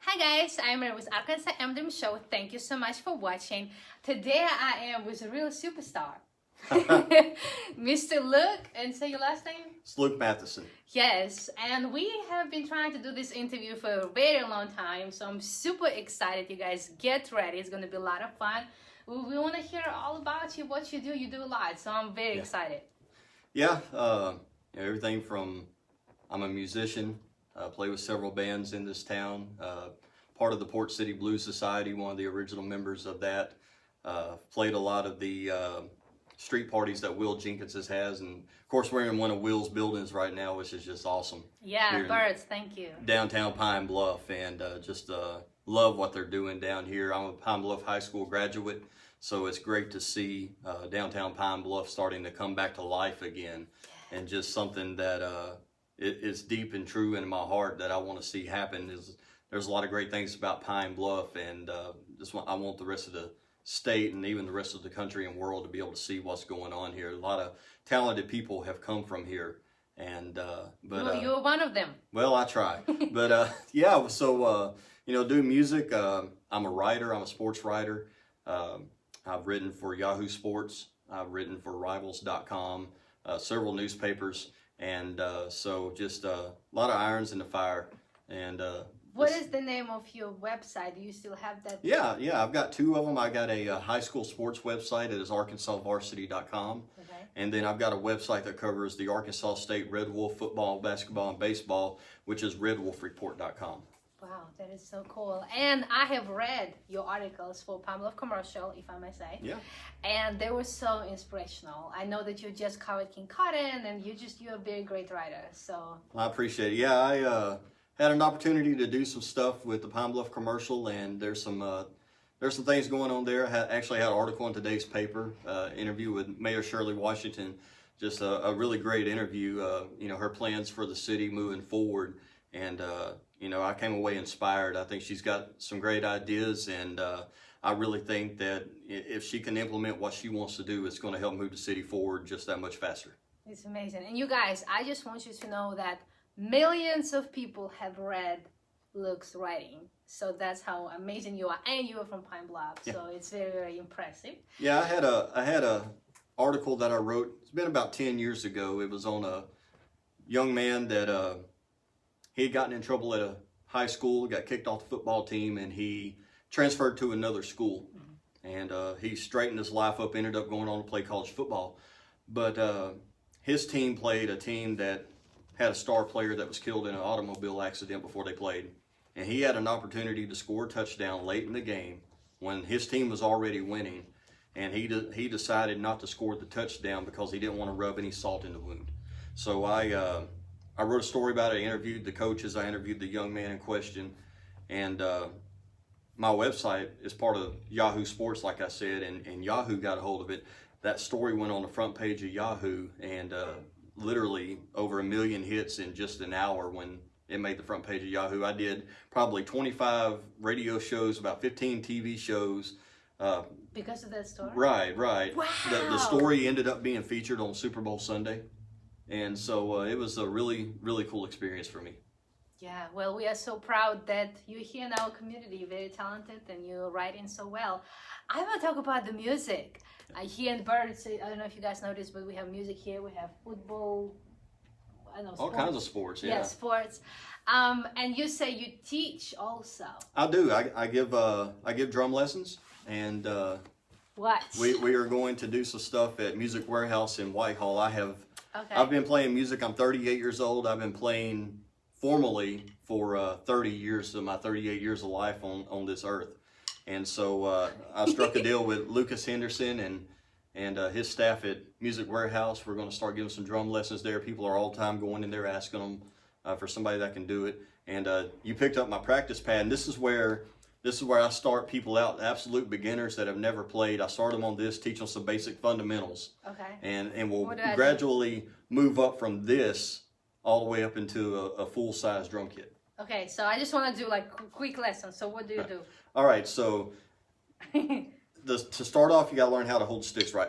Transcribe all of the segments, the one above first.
Hi guys, I'm here with Arkansas Emblem Show. Thank you so much for watching. Today I am with a real superstar. Mr. Luke, and say your last name? It's Luke Matheson. Yes, and we have been trying to do this interview for a very long time, so I'm super excited. You guys get ready. It's going to be a lot of fun. We want to hear all about you, what you do. You do a lot, so I'm very excited. Yeah, everything from I'm a musician, play with several bands in this town, part of the Port City Blues Society, one of the original members of that. Played a lot of the street parties that Will Jenkins has, and of course we're in one of Will's buildings right now, which is just awesome. Yeah, birds, thank you. Downtown Pine Bluff, and just love what they're doing down here. I'm a Pine Bluff High School graduate, so it's great to see downtown Pine Bluff starting to come back to life again, and just something that it's deep and true in my heart that I want to see happen. There's a lot of great things about Pine Bluff, and I want the rest of the state and even the rest of the country and world to be able to see what's going on here. A lot of talented people have come from here, and you're one of them. Well, I try. But yeah, so do music. I'm a writer. I'm a sports writer. I've written for Yahoo Sports. I've written for Rivals.com, several newspapers, and so just a lot of irons in the fire. And what is the name of your website? Do you still have that? Yeah, I've got two of them. I got a high school sports website. It is ArkansasVarsity.com. Okay. And then I've got a website that covers the Arkansas State Red Wolf football, basketball, and baseball, which is RedWolfReport.com. Wow, that is so cool. And I have read your articles for Pine Bluff Commercial, if I may say. Yeah. And they were so inspirational. I know that you just covered King Cotton, and you're a very great writer. So I appreciate it. Yeah, I had an opportunity to do some stuff with the Pine Bluff Commercial, and there's some things going on there. I actually had an article in today's paper, interview with Mayor Shirley Washington. Just a really great interview. Her plans for the city moving forward, and I came away inspired. I think she's got some great ideas, and I really think that if she can implement what she wants to do, it's going to help move the city forward just that much faster. It's amazing. And you guys, I just want you to know that millions of people have read Luke's writing. So that's how amazing you are. And you are from Pine Bluff. Yeah. So it's very, very impressive. Yeah, I had a article that I wrote. It's been about 10 years ago. It was on a young man that he had gotten in trouble at a high school, got kicked off the football team, and he transferred to another school. And he straightened his life up, ended up going on to play college football. But his team played a team that had a star player that was killed in an automobile accident before they played. And he had an opportunity to score a touchdown late in the game when his team was already winning. And he decided not to score the touchdown because he didn't want to rub any salt in the wound. So I wrote a story about it. I interviewed the coaches. I interviewed the young man in question. And my website is part of Yahoo Sports, like I said, and Yahoo got a hold of it. That story went on the front page of Yahoo, and literally over 1 million hits in just an hour when it made the front page of Yahoo. I did probably 25 radio shows, about 15 TV shows. Because of that story? Right. Wow. The story ended up being featured on Super Bowl Sunday. And so it was a really, really cool experience for me. Yeah, well, we are so proud that you're here in our community, very talented, and you're writing so well. I want to talk about the music. Here in Birds, I don't know if you guys noticed, but we have music here. We have football, sports. All kinds of sports, yeah. Yeah, sports. And you say you teach also. I do. I give drum lessons, and what? We are going to do some stuff at Music Warehouse in Whitehall. Okay. I've been playing music. I'm 38 years old. I've been playing formally for 30 years of my 38 years of life on this earth. And so I struck a deal with Lucas Henderson and his staff at Music Warehouse. We're going to start giving some drum lessons there. People are all the time going in there asking them for somebody that can do it. And you picked up my practice pad, and this is where I start people out, absolute beginners that have never played. I start them on this, teach them some basic fundamentals. Okay. And we'll gradually move up from this all the way up into a full-size drum kit. Okay, so I just want to do like quick lessons. So what do you do? All right, so to start off, you got to learn how to hold sticks right.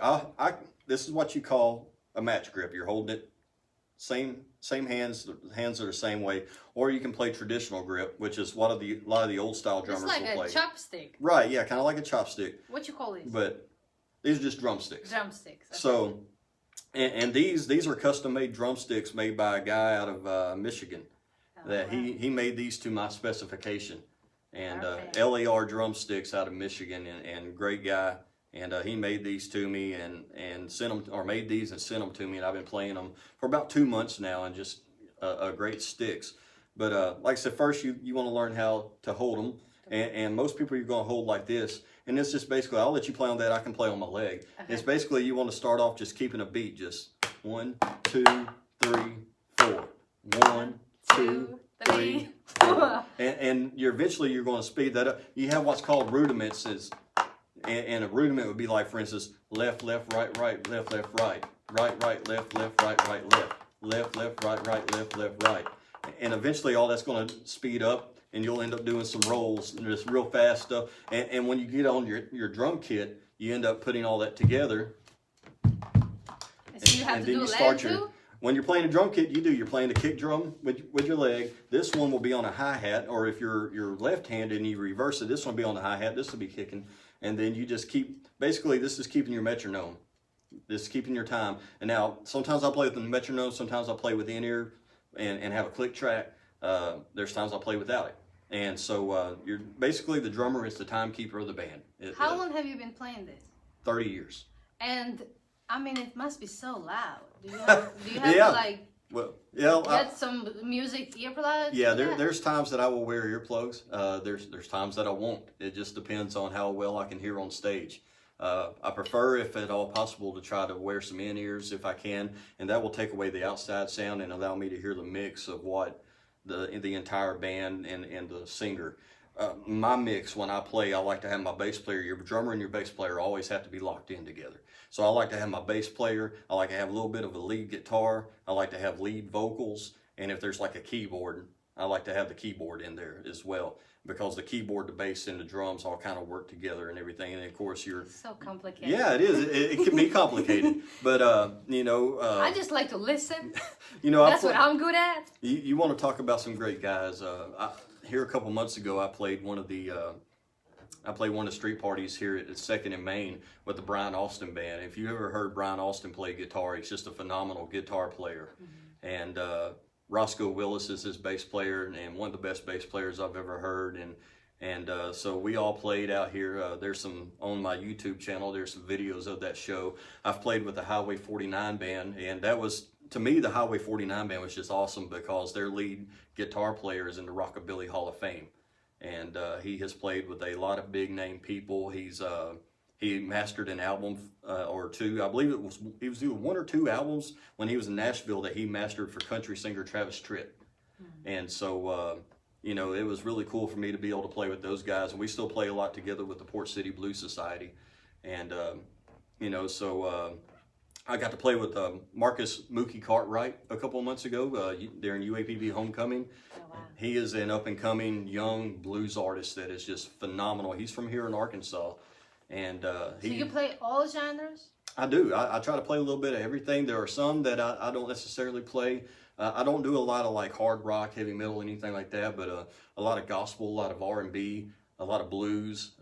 This is what you call a match grip. You're holding it same hands. The hands are the same way. Or you can play traditional grip, which is what a lot of the old style drummers it's will like play. a chopstick. Right, yeah, kind of like a chopstick. What you call these? But these are just drumsticks. Drumsticks. Okay. So, and these are custom made drumsticks made by a guy out of Michigan. That he made these to my specification. And LAR drumsticks out of Michigan, and great guy. And he made these to me and sent them, or made these and sent them to me, and I've been playing them for about 2 months now, and just great sticks. But like I said, first you want to learn how to hold them, and most people you're going to hold like this. And it's just basically, I'll let you play on that. I can play on my leg. Okay. It's basically you want to start off just keeping a beat, just 1, 2, 3, 4, 1, 2, 3, 4. And eventually you're going to speed that up. You have what's called rudiments, and a rudiment would be like, for instance, left, left, right, right, left, left, right, right, right, left, left, right, right, left, left, left, right, right, left, left, right. And eventually all that's going to speed up, and you'll end up doing some rolls and just real fast stuff. And when you get on your drum kit, you end up putting all that together. So you have to do leg too? When you're playing a drum kit, you're playing the kick drum with your leg. This one will be on a hi-hat, or if you're left-handed and you reverse it, this one will be on the hi-hat, this will be kicking. And then you just keep, basically this is keeping your metronome. This is keeping your time. And now, sometimes I play with the metronome, sometimes I play with in-ear and have a click track. There's times I play without it. And so you're basically, the drummer is the timekeeper of the band. How long have you been playing this? 30 years. And I mean, it must be so loud. Do you have yeah. to like get some music earplugs? Yeah, there's times that I will wear earplugs. There's times that I won't. It just depends on how well I can hear on stage. I prefer, if at all possible, to try to wear some in-ears if I can, and that will take away the outside sound and allow me to hear the mix of what the entire band and the singer. My mix, when I play, I like to have my bass player, your drummer and your bass player always have to be locked in together. So I like to have my bass player, I like to have a little bit of a lead guitar, I like to have lead vocals, and if there's like a keyboard, I like to have the keyboard in there as well, because the keyboard, the bass, and the drums all kind of work together and everything. And of course you're... So complicated. Yeah, it is. It can be complicated. But, I just like to listen. That's what I'm good at. You want to talk about some great guys. Here a couple months ago, I played one of the street parties here at 2nd and Main with the Brian Austin Band. If you ever heard Brian Austin play guitar, he's just a phenomenal guitar player. Mm-hmm. And Roscoe Willis is his bass player, and one of the best bass players I've ever heard. And so we all played out here. There's some on my YouTube channel. There's some videos of that show. I've played with the Highway 49 Band, and that was, to me, the Highway 49 Band was just awesome because their lead guitar player is in the Rockabilly Hall of Fame. And he has played with a lot of big name people. He mastered an album or two. I believe he was doing 1 or 2 albums when he was in Nashville that he mastered for country singer Travis Tritt. Mm-hmm. And so, it was really cool for me to be able to play with those guys. And we still play a lot together with the Port City Blues Society. And, I got to play with Marcus Mookie Cartwright a couple of months ago during UAPB Homecoming. Oh, wow. He is an up-and-coming young blues artist that is just phenomenal. He's from here in Arkansas. And so you play all genres? I do. I try to play a little bit of everything. There are some that I don't necessarily play. I don't do a lot of like hard rock, heavy metal, anything like that, but a lot of gospel, a lot of R&B, a lot of blues,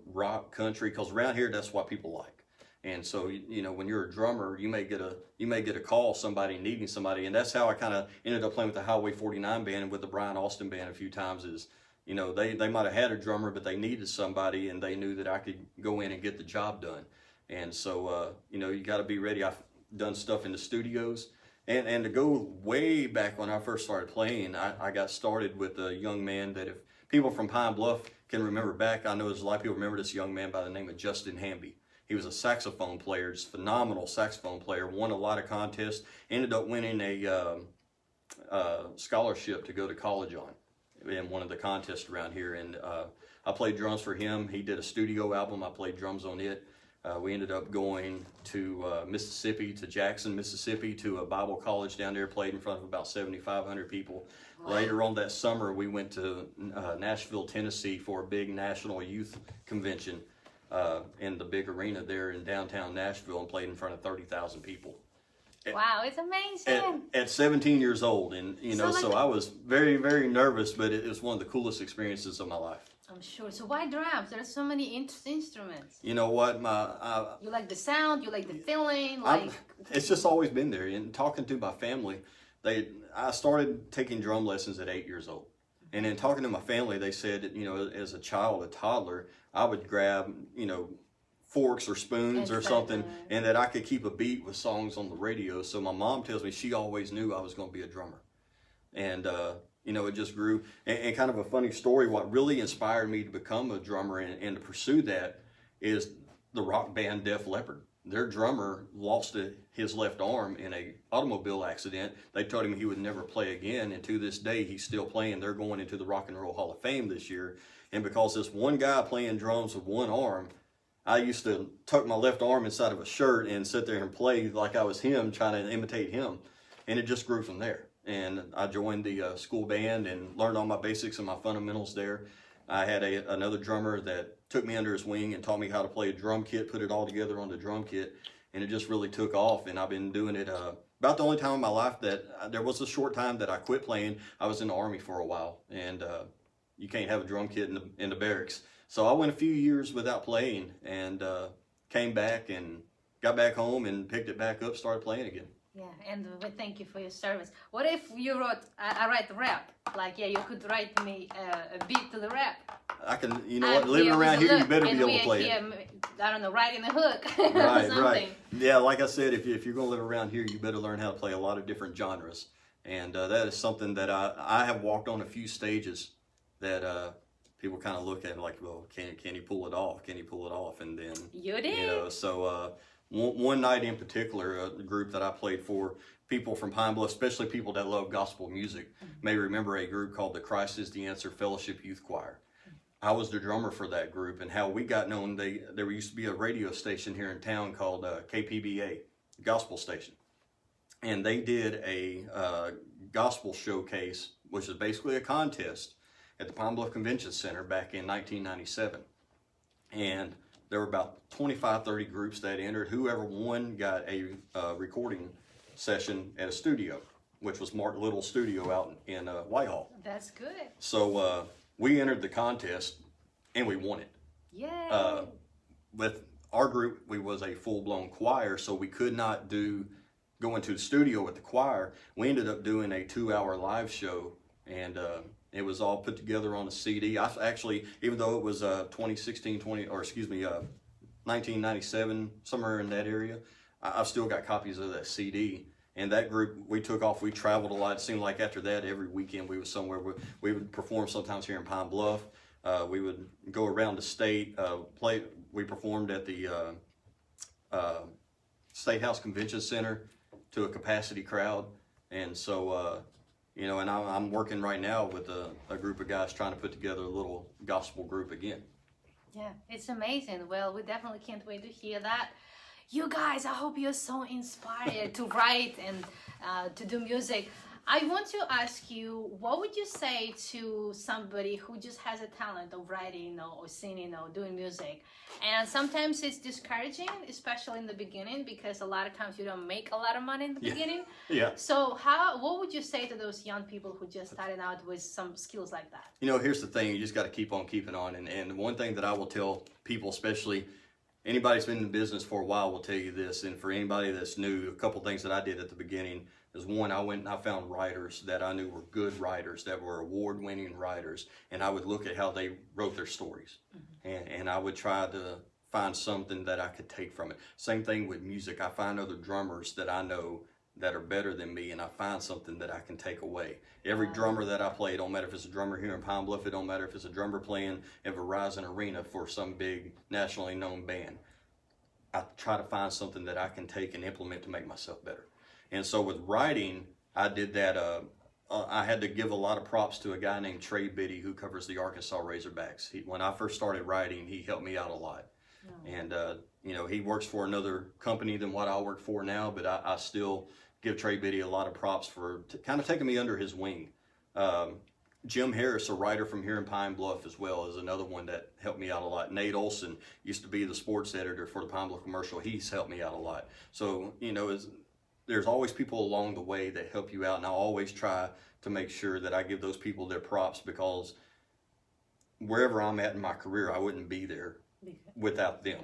rock, country, because around here that's what people like. And so, when you're a drummer, you may get a call, somebody needing somebody, and that's how I kind of ended up playing with the Highway 49 Band and with the Brian Austin Band a few times. Is they might have had a drummer, but they needed somebody, and they knew that I could go in and get the job done. And so, you got to be ready. I've done stuff in the studios, and to go way back when I first started playing, I got started with a young man that, if people from Pine Bluff can remember back, I know there's a lot of people remember this young man by the name of Justin Hamby. He was a saxophone player, just phenomenal saxophone player, won a lot of contests, ended up winning a scholarship to go to college on in one of the contests around here. And I played drums for him. He did a studio album. I played drums on it. We ended up going to Mississippi, to Jackson, Mississippi, to a Bible college down there, played in front of about 7,500 people. Wow. Later on that summer, we went to Nashville, Tennessee for a big national youth convention. In the big arena there in downtown Nashville, and played in front of 30,000 people. Wow, it's amazing. At 17 years old, and so I was very, very nervous, but it was one of the coolest experiences of my life. I'm sure. So why drums? There's so many instruments. You know what, you like the sound, you like the feeling, it's just always been there. And talking to my family, I started taking drum lessons at 8 years old, and then talking to my family, they said that, as a child, a toddler, I would grab forks or spoons or something, and that I could keep a beat with songs on the radio. So my mom tells me she always knew I was going to be a drummer, and it just grew. And kind of a funny story, what really inspired me to become a drummer and to pursue that is the rock band Def Leppard. Their drummer lost his left arm in a automobile accident. They told him he would never play again, and to this day he's still playing. They're going into the Rock and Roll Hall of Fame this year, and because this one guy playing drums with one arm, I used to tuck my left arm inside of a shirt and sit there and play like I was him, trying to imitate him. And it just grew from there. And I joined the school band and learned all my basics and my fundamentals there. I had another drummer that took me under his wing and taught me how to play a drum kit, put it all together on the drum kit. And it just really took off. And I've been doing it about the only time in my life that there was a short time that I quit playing. I was in the Army for a while. And you can't have a drum kit in the barracks. So I went a few years without playing, and came back and got back home and picked it back up, started playing again. Yeah, and we thank you for your service. What if you I write rap? You could write me a beat to the rap. I can, living around here, you better be able to play it. I don't know, writing a hook. Right, right. Yeah, like I said, if you're going to live around here, you better learn how to play a lot of different genres. And that is something that I have walked on a few stages that people kind of look at it like, well, can he pull it off? Can he pull it off? And then you did. So one night in particular, the group that I played for, people from Pine Bluff, especially people that love gospel music, may remember a group called the Christ is the Answer Fellowship Youth Choir. I was the drummer for that group, and how we got known, there used to be a radio station here in town called KPBA, gospel station, and they did a gospel showcase, which is basically a contest at the Pine Bluff Convention Center back in 1997. And there were about 25, 30 groups that entered. Whoever won got a recording session at a studio, which was Mark Little's studio out in Whitehall. That's good. So we entered the contest and we won it. Yeah. With our group, we was a full-blown choir, so we could not go into the studio with the choir. We ended up doing a 2-hour live show, and it was all put together on a CD. I actually, even though it was 1997, somewhere in that area, I've still got copies of that CD. And that group, we took off, we traveled a lot. It seemed like after that, every weekend we was somewhere. We would perform sometimes here in Pine Bluff. We would go around the state, play. We performed at the State House Convention Center to a capacity crowd. And so, and I'm working right now with a group of guys trying to put together a little gospel group again. Yeah, it's amazing. Well, we definitely can't wait to hear that. You guys, I hope you're so inspired to write and to do music. I want to ask you, what would you say to somebody who just has a talent of writing or singing or doing music? And sometimes it's discouraging, especially in the beginning, because a lot of times you don't make a lot of money in the beginning. Yeah. So what would you say to those young people who just started out with some skills like that? Here's the thing. You just got to keep on keeping on. And one thing that I will tell people, especially anybody that's been in business for a while, will tell you this. And for anybody that's new, a couple things that I did at the beginning is, one, I went and I found writers that I knew were good writers, that were award-winning writers, and I would look at how they wrote their stories. And I would try to find something that I could take from it. Same thing with music. I find other drummers that I know that are better than me, and I find something that I can take away. Every drummer that I play, don't matter if it's a drummer here in Pine Bluff, it don't matter if it's a drummer playing at Verizon Arena for some big nationally known band. I try to find something that I can take and implement to make myself better. And so with writing, I did that. I had to give a lot of props to a guy named Trey Biddy, who covers the Arkansas Razorbacks. When I first started writing, he helped me out a lot. And he works for another company than what I work for now, but I still give Trey Biddy a lot of props for kind of taking me under his wing. Jim Harris, a writer from here in Pine Bluff as well, is another one that helped me out a lot. Nate Olson used to be the sports editor for the Pine Bluff Commercial. He's helped me out a lot. So, there's always people along the way that help you out, and I always try to make sure that I give those people their props, because wherever I'm at in my career, I wouldn't be there without them.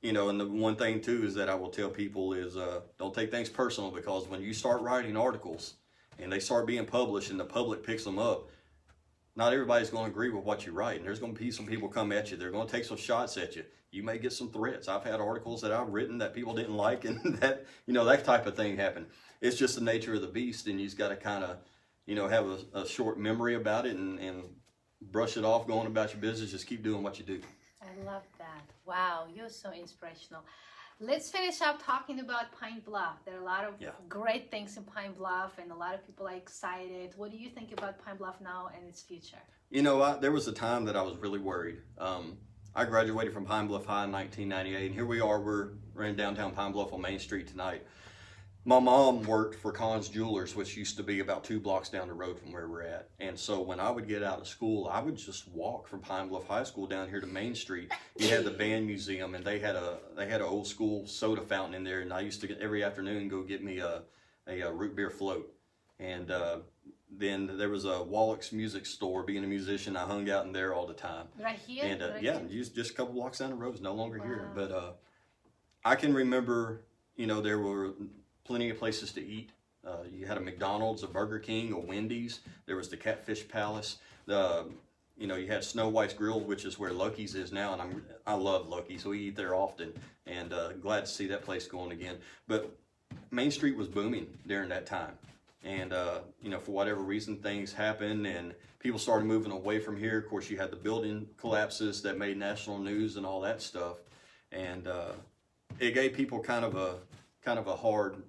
You know, and the one thing too is that I will tell people is don't take things personal, because when you start writing articles and they start being published and the public picks them up, not everybody's going to agree with what you write, and there's going to be some people come at you. They're going to take some shots at you. You may get some threats. I've had articles that I've written that people didn't like, and that, you know, that type of thing happened. It's just the nature of the beast, and you just got to kind of, you know, have a short memory about it and brush it off, going about your business. Just keep doing what you do. I love that. Wow, you're so inspirational. Let's finish up talking about Pine Bluff. There are a lot of great things in Pine Bluff, and a lot of people are excited. What do you think about Pine Bluff now and its future? You know, there was a time that I was really worried. I graduated from Pine Bluff High in 1998, and here we are. We're in downtown Pine Bluff on Main Street tonight. My mom worked for Conn's Jewelers, which used to be about 2 blocks down the road from where we're at. And so when I would get out of school, I would just walk from Pine Bluff High School down here to Main Street. You had the band museum, and they had an old school soda fountain in there. And I used to every afternoon go get me a root beer float. And then there was a Wallach's music store. Being a musician, I hung out in there all the time. Right here? And here? just a couple blocks down the road. It's no longer here. But I can remember, you know, there were plenty of places to eat. You had a McDonald's, a Burger King, a Wendy's. There was the Catfish Palace. You know, you had Snow White's Grill, which is where Lucky's is now, and I love Lucky's. We eat there often, and glad to see that place going again. But Main Street was booming during that time, and you know, for whatever reason, things happened, and people started moving away from here. Of course, you had the building collapses that made national news and all that stuff, and it gave people kind of a hard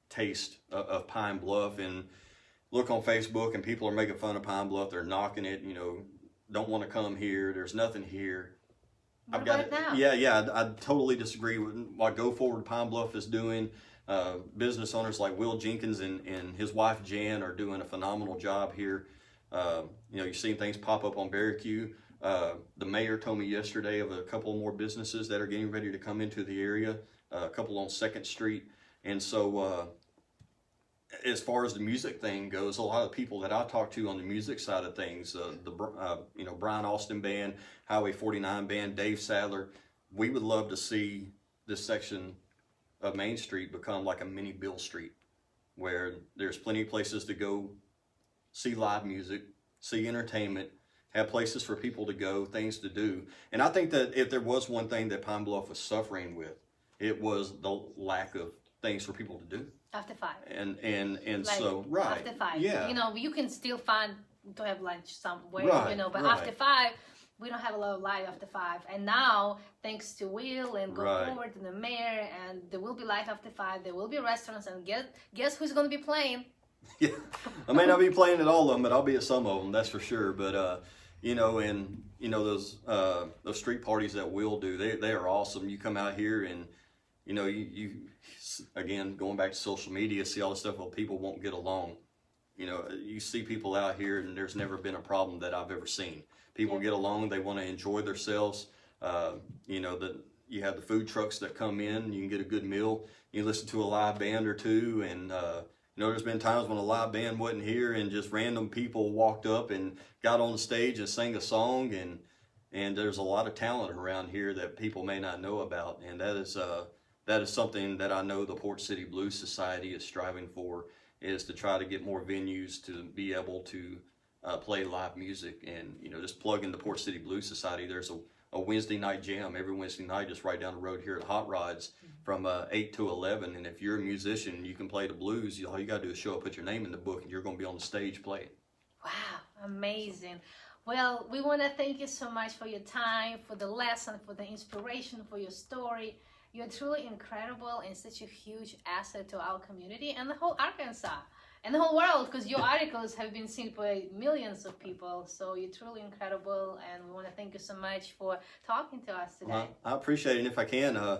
taste of Pine Bluff. And look on Facebook and people are making fun of Pine Bluff. They're knocking it, you know, don't want to come here. There's nothing here. What about now? I totally disagree with what Go Forward Pine Bluff is doing. Business owners like Will Jenkins and his wife Jan are doing a phenomenal job here. You know, you're seeing things pop up on Barricue. The mayor told me yesterday of a couple more businesses that are getting ready to come into the area, a couple on 2nd Street. And so as far as the music thing goes, a lot of people that I talk to on the music side of things, you know, Brian Austin Band, Highway 49 Band, Dave Sadler, we would love to see this section of Main Street become like a mini Bill Street, where there's plenty of places to go see live music, see entertainment, have places for people to go, things to do. And I think that if there was one thing that Pine Bluff was suffering with, it was the lack of things for people to do. After 5. And Like, so, right. After 5. Yeah. You know, you can still find to have lunch somewhere, Right, you know, but right. after 5, we don't have a lot of life after 5. And now, thanks to Will and Go Right. Forward and the mayor, and there will be life after 5. There will be restaurants, and guess who's going to be playing? Yeah, I may not be playing at all of them, but I'll be at some of them, that's for sure. But you know, and you know those street parties that Will do, they are awesome. You come out here and you know you again, going back to social media, see all the stuff where people won't get along. You know, you see people out here, and there's never been a problem that I've ever seen. People get along, they want to enjoy themselves. You know, you have the food trucks that come in, you can get a good meal. You listen to a live band or two, and you know, there's been times when a live band wasn't here, and just random people walked up and got on the stage and sang a song. And there's a lot of talent around here that people may not know about, and that is something that I know the Port City Blues Society is striving for, is to try to get more venues to be able to play live music. And you know, just plug in the Port City Blues Society. There's a Wednesday night jam every Wednesday night just right down the road here at Hot Rods from 8 to 11. And if you're a musician and you can play the blues, all you got to do is show up, put your name in the book, and you're going to be on the stage playing. Wow, amazing. Well, we want to thank you so much for your time, for the lesson, for the inspiration, for your story. You're truly incredible and such a huge asset to our community and the whole Arkansas and the whole world, because your articles have been seen by millions of people. So you're truly incredible, and we want to thank you so much for talking to us today. Well, I appreciate it. And if I can, like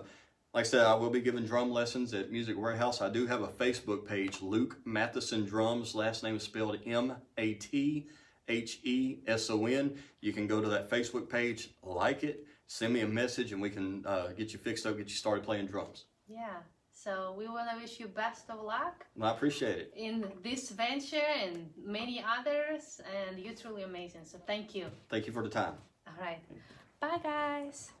I said, I will be giving drum lessons at Music Warehouse. I do have a Facebook page, Luke Matheson Drums. Last name is spelled Matheson. You can go to that Facebook page, like it, send me a message, and we can get you fixed up, get you started playing drums. Yeah, So we want to wish you best of luck I appreciate it. in this venture and many others, and you're truly amazing. So thank you. Thank you for the time. All right. Bye, guys.